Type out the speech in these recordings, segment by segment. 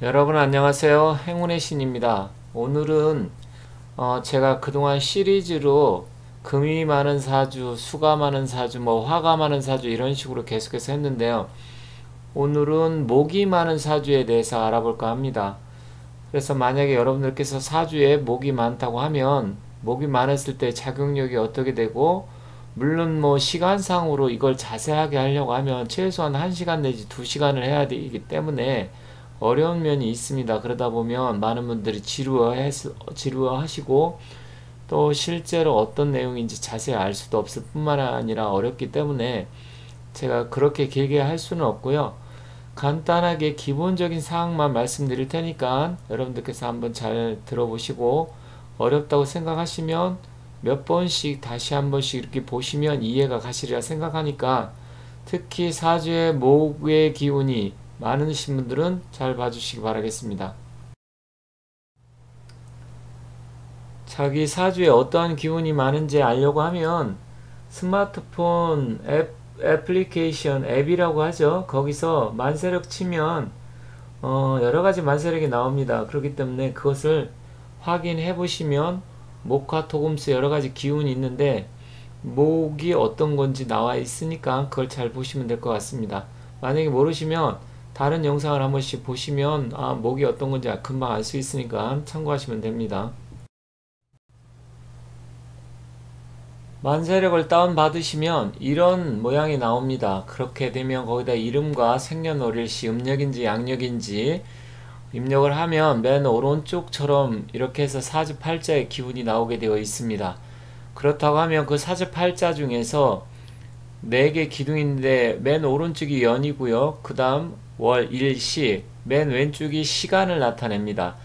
여러분 안녕하세요. 행운의 신입니다. 오늘은 제가 그동안 시리즈로 금이 많은 사주, 수가 많은 사주, 화가 많은 사주 이런 식으로 계속해서 했는데요. 오늘은 목이 많은 사주에 대해서 알아볼까 합니다. 그래서 만약에 여러분들께서 사주에 목이 많다고 하면 목이 많았을 때 작용력이 어떻게 되고, 물론 시간상으로 이걸 자세하게 하려고 하면 최소한 1시간 내지 2시간을 해야 되기 때문에 어려운 면이 있습니다. 그러다 보면 많은 분들이 지루하시고, 또 실제로 어떤 내용인지 자세히 알 수도 없을 뿐만 아니라 어렵기 때문에 제가 그렇게 길게 할 수는 없고요. 간단하게 기본적인 사항만 말씀드릴 테니까 여러분들께서 한번 잘 들어보시고, 어렵다고 생각하시면 몇 번씩 다시 한 번씩 이렇게 보시면 이해가 가시리라 생각하니까, 특히 사주의 목의 기운이 많으신 분들은 잘 봐주시기 바라겠습니다. 자기 사주에 어떠한 기운이 많은지 알려고 하면 스마트폰 애플리케이션 앱이라고 하죠. 거기서 만세력 치면 여러가지 만세력이 나옵니다. 그렇기 때문에 그것을 확인해 보시면 목화 토금수 여러가지 기운이 있는데 목이 어떤 건지 나와 있으니까 그걸 잘 보시면 될 것 같습니다. 만약에 모르시면 다른 영상을 한 번씩 보시면 목이 어떤 건지 금방 알 수 있으니까 참고하시면 됩니다. 만세력을 다운받으시면 이런 모양이 나옵니다. 그렇게 되면 거기다 이름과 생년월일시 음력인지 양력인지 입력을 하면 맨 오른쪽처럼 이렇게 해서 사주팔자의 기운이 나오게 되어 있습니다. 그렇다고 하면 그 사주팔자 중에서 4개 기둥인데 맨 오른쪽이 연이고요. 그 다음 월, 일, 시, 맨 왼쪽이 시간을 나타냅니다.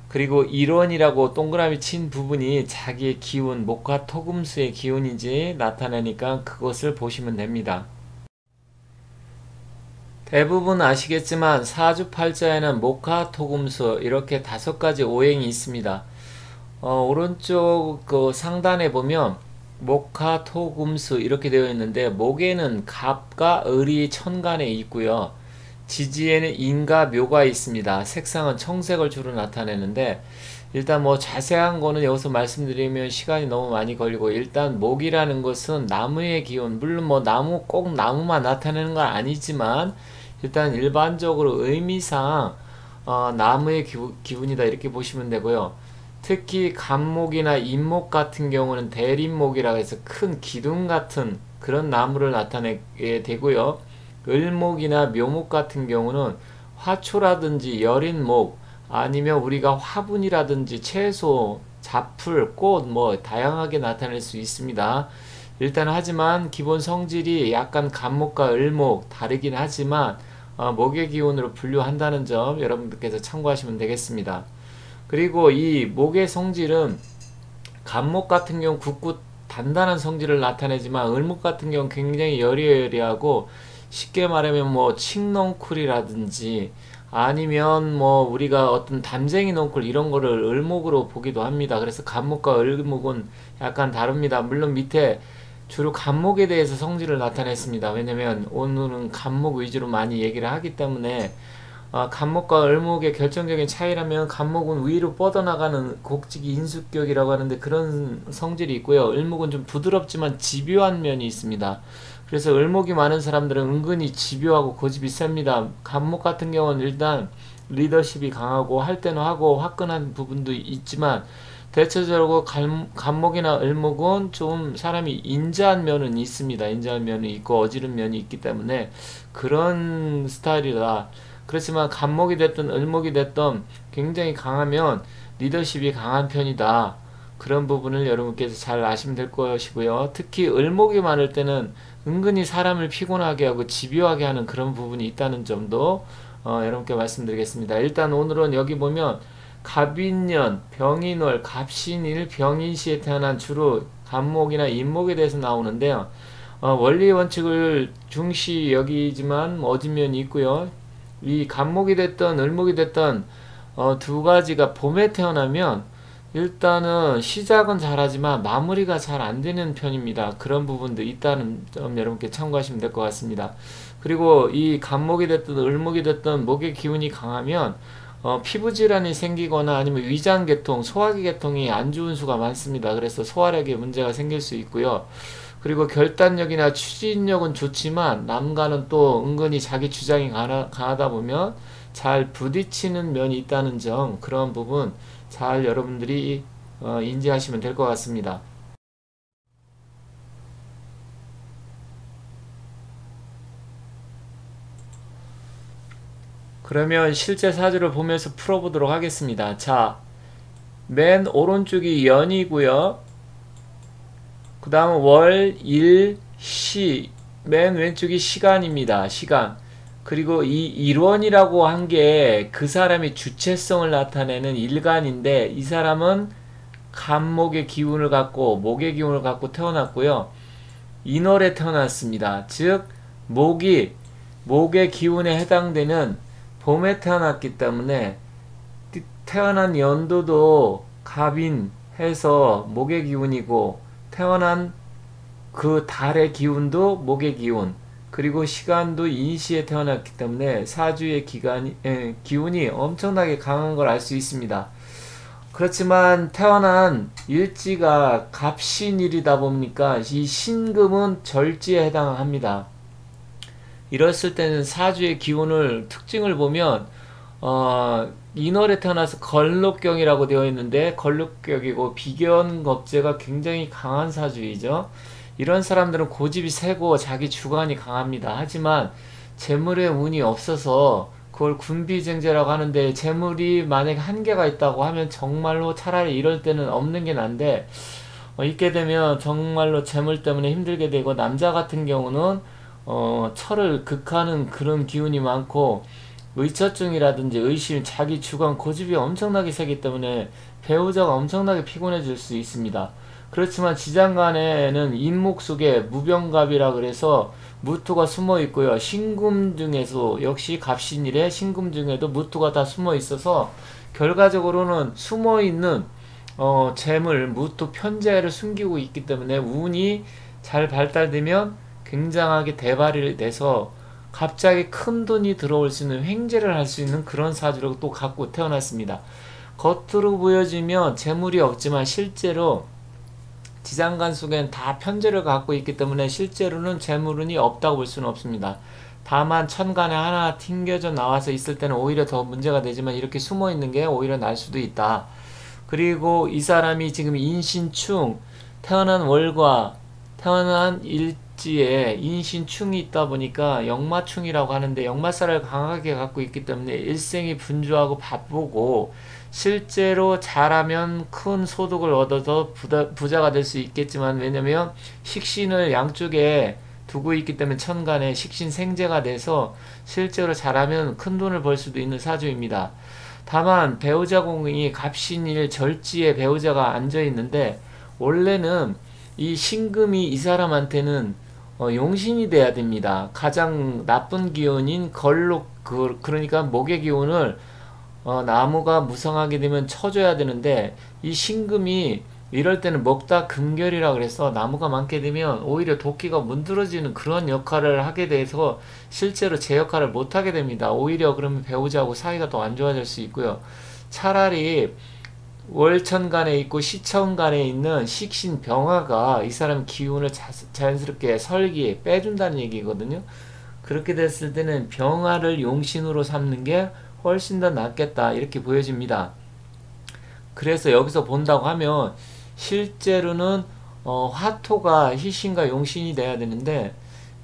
그리고 일원이라고 동그라미 친 부분이 자기의 기운, 목화 토금수의 기운인지 나타내니까 그것을 보시면 됩니다. 대부분 아시겠지만 사주팔자에는 목화 토금수 이렇게 5가지 오행이 있습니다. 오른쪽 그 상단에 보면 목화 토금수 이렇게 되어 있는데, 목에는 갑과 을이 천간에 있고요. 지지에는 인과 묘가 있습니다. 색상은 청색을 주로 나타내는데, 일단 자세한 거는 여기서 말씀드리면 시간이 너무 많이 걸리고, 일단 목이라는 것은 나무의 기운, 물론 나무 꼭 나무만 나타내는 건 아니지만 일단 일반적으로 의미상 나무의 기운이다 이렇게 보시면 되고요. 특히 갑목이나 인목 같은 경우는 대림목이라고 해서 큰 기둥 같은 그런 나무를 나타내게 되고요. 을목이나 묘목 같은 경우는 화초라든지 여린목, 아니면 우리가 화분이라든지 채소, 잡풀, 꽃 다양하게 나타낼 수 있습니다. 일단 하지만 기본 성질이 약간 갑목과 을목 다르긴 하지만 목의 기운으로 분류한다는 점 여러분들께서 참고하시면 되겠습니다. 그리고 이 목의 성질은 갑목 같은 경우 굳고 단단한 성질을 나타내지만, 을목 같은 경우 굉장히 여리여리하고, 쉽게 말하면 칡넝쿨이라든지 아니면 우리가 어떤 담쟁이 넝쿨 이런 거를 을목으로 보기도 합니다. 그래서 갑목과 을목은 약간 다릅니다. 물론 밑에 주로 갑목에 대해서 성질을 나타냈습니다. 왜냐면 오늘은 갑목 위주로 많이 얘기를 하기 때문에, 갑목과 을목의 결정적인 차이라면 갑목은 위로 뻗어나가는 곡지기 인수격이라고 하는데 그런 성질이 있고요. 을목은 좀 부드럽지만 집요한 면이 있습니다. 그래서 을목이 많은 사람들은 은근히 집요하고 고집이 셉니다. 갑목 같은 경우는 일단 리더십이 강하고 할 때는 하고 화끈한 부분도 있지만, 대체적으로 갑목이나 을목은 좀 사람이 인자한 면은 있습니다. 인자한 면이 있고 어지른 면이 있기 때문에 그런 스타일이다. 그렇지만 갑목이 됐든 을목이 됐든 굉장히 강하면 리더십이 강한 편이다. 그런 부분을 여러분께서 잘 아시면 될 것이고요. 특히 을목이 많을 때는 은근히 사람을 피곤하게 하고 집요하게 하는 그런 부분이 있다는 점도 여러분께 말씀드리겠습니다. 일단 오늘은 여기 보면 갑인년, 병인월, 갑신일, 병인시에 태어난 주로 갑목이나 인목에 대해서 나오는데요. 원리 원칙을 중시 여기지만 어진면이 있고요. 이 갑목이 됐던 을목이 됐던 두 가지가 봄에 태어나면 일단은 시작은 잘하지만 마무리가 잘 안 되는 편입니다. 그런 부분도 있다는 점 여러분께 참고하시면 될 것 같습니다. 그리고 이 갑목이 됐든 을목이 됐든 목의 기운이 강하면 피부 질환이 생기거나 아니면 위장계통, 소화기계통이 안 좋은 수가 많습니다. 그래서 소화력에 문제가 생길 수 있고요. 그리고 결단력이나 추진력은 좋지만 남과는 또 은근히 자기 주장이 강하다 보면 잘 부딪히는 면이 있다는 점, 그런 부분 잘 여러분들이 인지하시면 될 것 같습니다. 그러면 실제 사주를 보면서 풀어보도록 하겠습니다. 자, 맨 오른쪽이 연이고요. 그 다음 월, 일, 시, 맨 왼쪽이 시간입니다. 시간. 그리고 이 일원이라고 한 게 그 사람의 주체성을 나타내는 일간인데, 이 사람은 간목의 기운을 갖고 목의 기운을 갖고 태어났고요. 인월에 태어났습니다. 즉 목의 기운에 해당되는 봄에 태어났기 때문에 태어난 연도도 갑인 해서 목의 기운이고, 태어난 그 달의 기운도 목의 기운, 그리고 시간도 인시에 태어났기 때문에 사주의 기운이 엄청나게 강한 걸 알 수 있습니다. 그렇지만 태어난 일지가 갑신일이다 보니까 이 신금은 절지에 해당합니다. 이랬을 때는 사주의 기운을 특징을 보면 인월에 태어나서 걸록경이라고 되어 있는데, 걸록격이고 비견겁재가 굉장히 강한 사주이죠. 이런 사람들은 고집이 세고 자기 주관이 강합니다. 하지만 재물에 운이 없어서 그걸 군비쟁제라고 하는데, 재물이 만약에 한계가 있다고 하면 정말로 차라리 이럴 때는 없는 게 난데, 있게 되면 정말로 재물 때문에 힘들게 되고, 남자 같은 경우는 철을 극하는 그런 기운이 많고, 의처증이라든지 의심, 자기 주관, 고집이 엄청나게 세기 때문에 배우자가 엄청나게 피곤해질 수 있습니다. 그렇지만 지장간에는 인목 속에 무병갑이라 그래서 무토가 숨어 있고요. 신금 중에서 역시 갑신일에 신금 중에도 무토가 다 숨어 있어서 결과적으로는 숨어 있는 재물, 무토 편재를 숨기고 있기 때문에 운이 잘 발달되면 굉장하게 대발이 돼서 갑자기 큰 돈이 들어올 수 있는, 횡재를 할 수 있는 그런 사주를 또 갖고 태어났습니다. 겉으로 보여지면 재물이 없지만 실제로 지장간 속엔 다 편재를 갖고 있기 때문에 실제로는 재물운이 없다고 볼 수는 없습니다. 다만 천간에 하나 튕겨져 나와서 있을 때는 오히려 더 문제가 되지만, 이렇게 숨어 있는 게 오히려 날 수도 있다. 그리고 이 사람이 지금 인신충, 태어난 월과 태어난 일지에 인신충이 있다 보니까 역마충이라고 하는데, 역마살을 강하게 갖고 있기 때문에 일생이 분주하고 바쁘고, 실제로 잘하면 큰 소득을 얻어서 부자가 될 수 있겠지만, 왜냐면 식신을 양쪽에 두고 있기 때문에 천간에 식신 생재가 돼서 실제로 잘하면 큰 돈을 벌 수도 있는 사주입니다. 다만 배우자 공이 갑신일 절지에 배우자가 앉아 있는데, 원래는 이 신금이 이 사람한테는 용신이 돼야 됩니다. 가장 나쁜 기운인 걸록, 그러니까 목의 기운을 나무가 무성하게 되면 쳐줘야 되는데, 이 신금이 이럴 때는 먹다 금결이라 그래서 나무가 많게 되면 오히려 도끼가 문드러지는 그런 역할을 하게 돼서 실제로 제 역할을 못하게 됩니다. 오히려 그러면 배우자하고 사이가 더 안 좋아질 수 있고요. 차라리 월천간에 있고 시천간에 있는 식신 병화가 이 사람 기운을 자연스럽게 설기에 빼준다는 얘기거든요. 그렇게 됐을 때는 병화를 용신으로 삼는 게 훨씬 더 낫겠다, 이렇게 보여집니다. 그래서 여기서 본다고 하면 실제로는 화토가 희신과 용신이 돼야 되는데,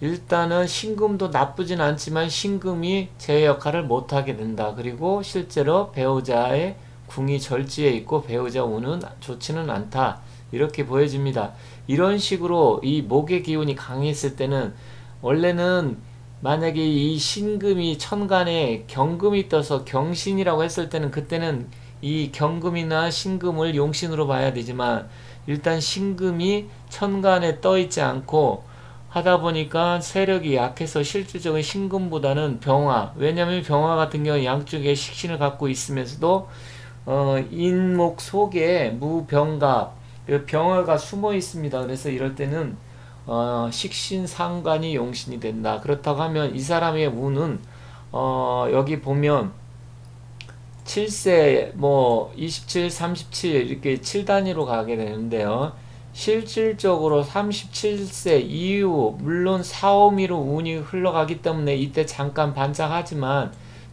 일단은 신금도 나쁘진 않지만 신금이 제 역할을 못하게 된다. 그리고 실제로 배우자의 궁이 절지에 있고 배우자 운은 좋지는 않다, 이렇게 보여집니다. 이런 식으로 이 목의 기운이 강했을 때는, 원래는 만약에 이 신금이 천간에 경금이 떠서 경신이라고 했을 때는, 그때는 이 경금이나 신금을 용신으로 봐야 되지만, 일단 신금이 천간에 떠 있지 않고 하다 보니까 세력이 약해서 실질적인 신금보다는 병화, 왜냐면 병화 같은 경우 양쪽에 식신을 갖고 있으면서도 인목 속에 무병갑, 병화가 숨어 있습니다. 그래서 이럴 때는 식신 상관이 용신이 된다. 그렇다고 하면 이 사람의 운은 여기 보면 7세 뭐 27, 37 이렇게 7단위로 가게 되는데요. 실질적으로 37세 이후 물론 4, 5미로 운이 흘러가기 때문에 이때 잠깐 반짝하지만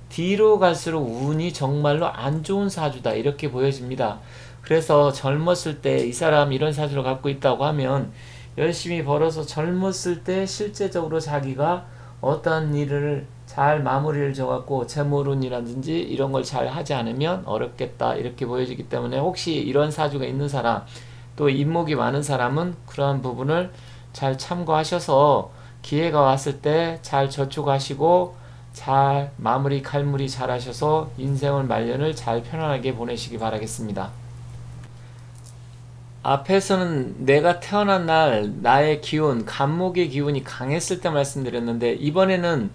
뒤로 갈수록 운이 정말로 안 좋은 사주다 이렇게 보여집니다. 그래서 젊었을 때 이 사람 이런 사주를 갖고 있다고 하면 열심히 벌어서 젊었을 때 실제적으로 자기가 어떤 일을 잘 마무리를 져갖고 재물운이라든지 이런 걸 잘 하지 않으면 어렵겠다 이렇게 보여지기 때문에 혹시 이런 사주가 있는 사람 또 인목이 많은 사람은 그러한 부분을 잘 참고하셔서 기회가 왔을 때 잘 저축하시고 잘 마무리 칼무리 잘 하셔서 인생을 말년을 잘 편안하게 보내시기 바라겠습니다. 앞에서는 내가 태어난 날 나의 기운, 간목의 기운이 강했을 때 말씀드렸는데 이번에는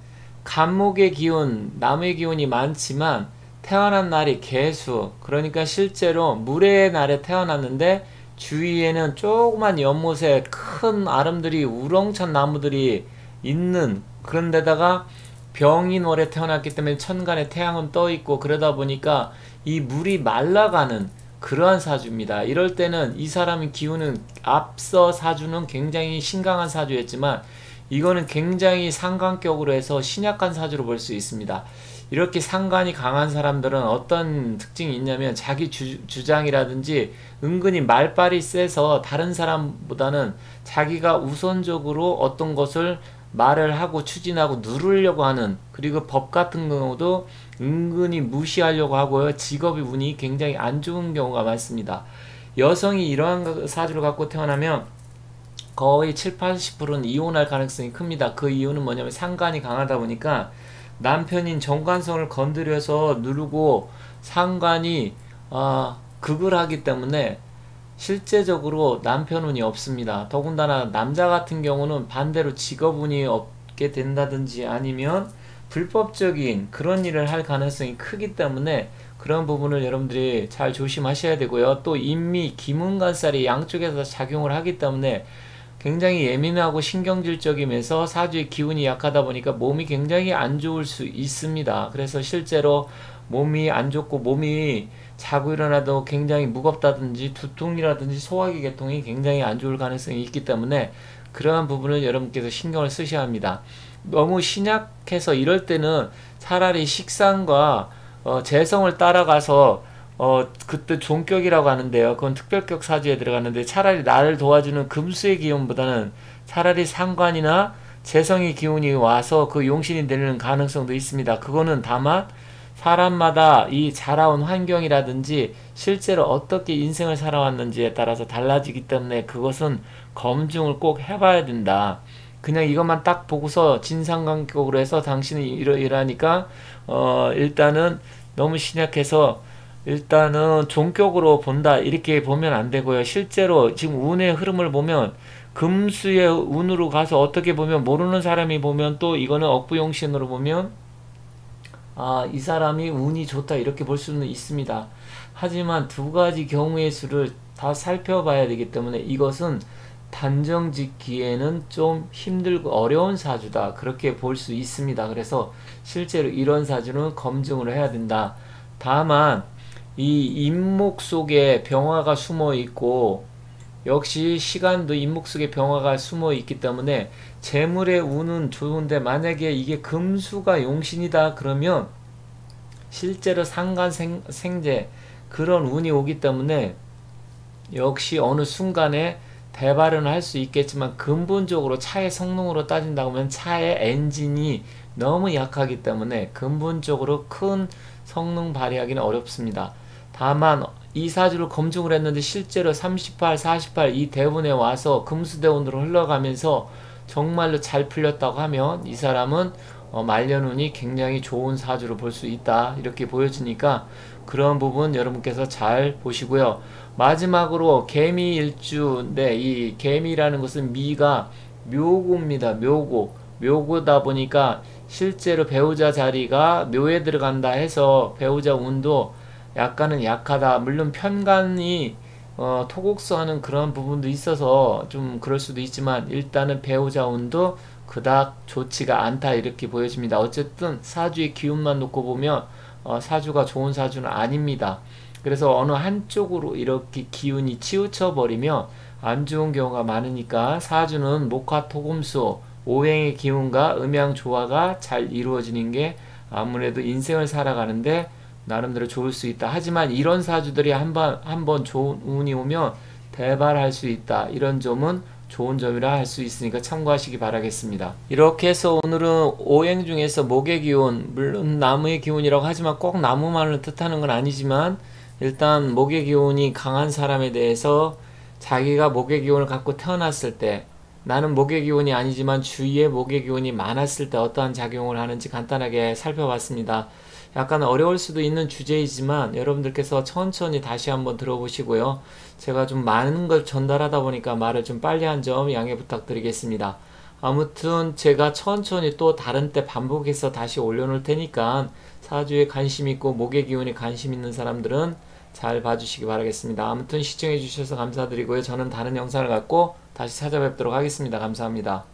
간목의 기운, 나무의 기운이 많지만 태어난 날이 개수, 그러니까 실제로 물의 날에 태어났는데 주위에는 조그만 연못에 큰 아름들이 우렁찬 나무들이 있는 그런 데다가 병인월에 태어났기 때문에 천간에 태양은 떠 있고 그러다 보니까 이 물이 말라가는 그러한 사주입니다. 이럴 때는 이 사람의 기운은 앞서 사주는 굉장히 신강한 사주였지만 이거는 굉장히 상관격으로 해서 신약한 사주로 볼 수 있습니다. 이렇게 상관이 강한 사람들은 어떤 특징이 있냐면 자기 주장이라든지 은근히 말빨이 세서 다른 사람보다는 자기가 우선적으로 어떤 것을 말을 하고 추진하고 누르려고 하는, 그리고 법 같은 경우도 은근히 무시하려고 하고요. 직업의 운이 굉장히 안 좋은 경우가 많습니다. 여성이 이러한 사주를 갖고 태어나면 거의 7, 80%는 이혼할 가능성이 큽니다. 그 이유는 뭐냐면 상관이 강하다 보니까 남편인 정관성을 건드려서 누르고 상관이 극을 하기 때문에 실제적으로 남편운이 없습니다. 더군다나 남자 같은 경우는 반대로 직업운이 없게 된다든지 아니면 불법적인 그런 일을 할 가능성이 크기 때문에 그런 부분을 여러분들이 잘 조심하셔야 되고요. 또 인미, 기문간살이 양쪽에서 작용을 하기 때문에 굉장히 예민하고 신경질적이면서 사주의 기운이 약하다 보니까 몸이 굉장히 안 좋을 수 있습니다. 그래서 실제로 몸이 안 좋고 몸이 자고 일어나도 굉장히 무겁다든지 두통이라든지 소화기 계통이 굉장히 안 좋을 가능성이 있기 때문에 그러한 부분을 여러분께서 신경을 쓰셔야 합니다. 너무 신약해서 이럴 때는 차라리 식상과 재성을 따라가서 그때 종격이라고 하는데요. 그건 특별격 사주에 들어가는데 차라리 나를 도와주는 금수의 기운보다는 차라리 상관이나 재성의 기운이 와서 그 용신이 되는 가능성도 있습니다. 그거는 다만 사람마다 이 자라온 환경이라든지 실제로 어떻게 인생을 살아왔는지에 따라서 달라지기 때문에 그것은 검증을 꼭 해봐야 된다. 그냥 이것만 딱 보고서 진상간격으로 해서 당신은 이러니까 일단은 너무 신약해서 일단은 종격으로 본다 이렇게 보면 안 되고요. 실제로 지금 운의 흐름을 보면 금수의 운으로 가서 어떻게 보면 모르는 사람이 보면 또 이거는 억부용신으로 보면 이 사람이 운이 좋다 이렇게 볼 수는 있습니다. 하지만 두 가지 경우의 수를 다 살펴봐야 되기 때문에 이것은 단정 짓기에는 좀 힘들고 어려운 사주다 그렇게 볼 수 있습니다. 그래서 실제로 이런 사주는 검증을 해야 된다. 다만 이 인목 속에 병화가 숨어 있고 역시 시간도 인목 속에 병화가 숨어 있기 때문에 재물의 운은 좋은데 만약에 이게 금수가 용신이다 그러면 실제로 상간 생재 그런 운이 오기 때문에 역시 어느 순간에 대발은 할 수 있겠지만 근본적으로 차의 성능으로 따진다고 하면 차의 엔진이 너무 약하기 때문에 근본적으로 큰 성능 발휘하기는 어렵습니다. 다만 이 사주를 검증을 했는데 실제로 38, 48 이 대운에 와서 금수대운으로 흘러가면서 정말로 잘 풀렸다고 하면 이 사람은 말년운이 굉장히 좋은 사주로 볼 수 있다 이렇게 보여지니까 그런 부분 여러분께서 잘 보시고요. 마지막으로 개미일주인데 이 개미라는 것은 미가 묘고입니다. 묘고다 보니까 실제로 배우자 자리가 묘에 들어간다 해서 배우자 운도 약간은 약하다. 물론 편간이 토곡수하는 그런 부분도 있어서 좀 그럴 수도 있지만 일단은 배우자 운도 그닥 좋지가 않다 이렇게 보여집니다. 어쨌든 사주의 기운만 놓고 보면 사주가 좋은 사주는 아닙니다. 그래서 어느 한쪽으로 이렇게 기운이 치우쳐 버리면 안 좋은 경우가 많으니까 사주는 목화토금수 오행의 기운과 음양 조화가 잘 이루어지는 게 아무래도 인생을 살아가는데 나름대로 좋을 수 있다. 하지만 이런 사주들이 한번 좋은 운이 오면 대발할 수 있다. 이런 점은 좋은 점이라 할 수 있으니까 참고하시기 바라겠습니다. 이렇게 해서 오늘은 오행 중에서 목의 기운, 물론 나무의 기운이라고 하지만 꼭 나무만을 뜻하는 건 아니지만 일단 목의 기운이 강한 사람에 대해서 자기가 목의 기운을 갖고 태어났을 때 나는 목의 기운이 아니지만 주위에 목의 기운이 많았을 때 어떠한 작용을 하는지 간단하게 살펴봤습니다. 약간 어려울 수도 있는 주제이지만 여러분들께서 천천히 다시 한번 들어보시고요. 제가 좀 많은 걸 전달하다 보니까 말을 좀 빨리 한 점 양해 부탁드리겠습니다. 아무튼 제가 천천히 또 다른 때 반복해서 다시 올려놓을 테니까 사주에 관심 있고 목의 기운에 관심 있는 사람들은 잘 봐주시기 바라겠습니다. 아무튼 시청해 주셔서 감사드리고요. 저는 다른 영상을 갖고 다시 찾아뵙도록 하겠습니다. 감사합니다.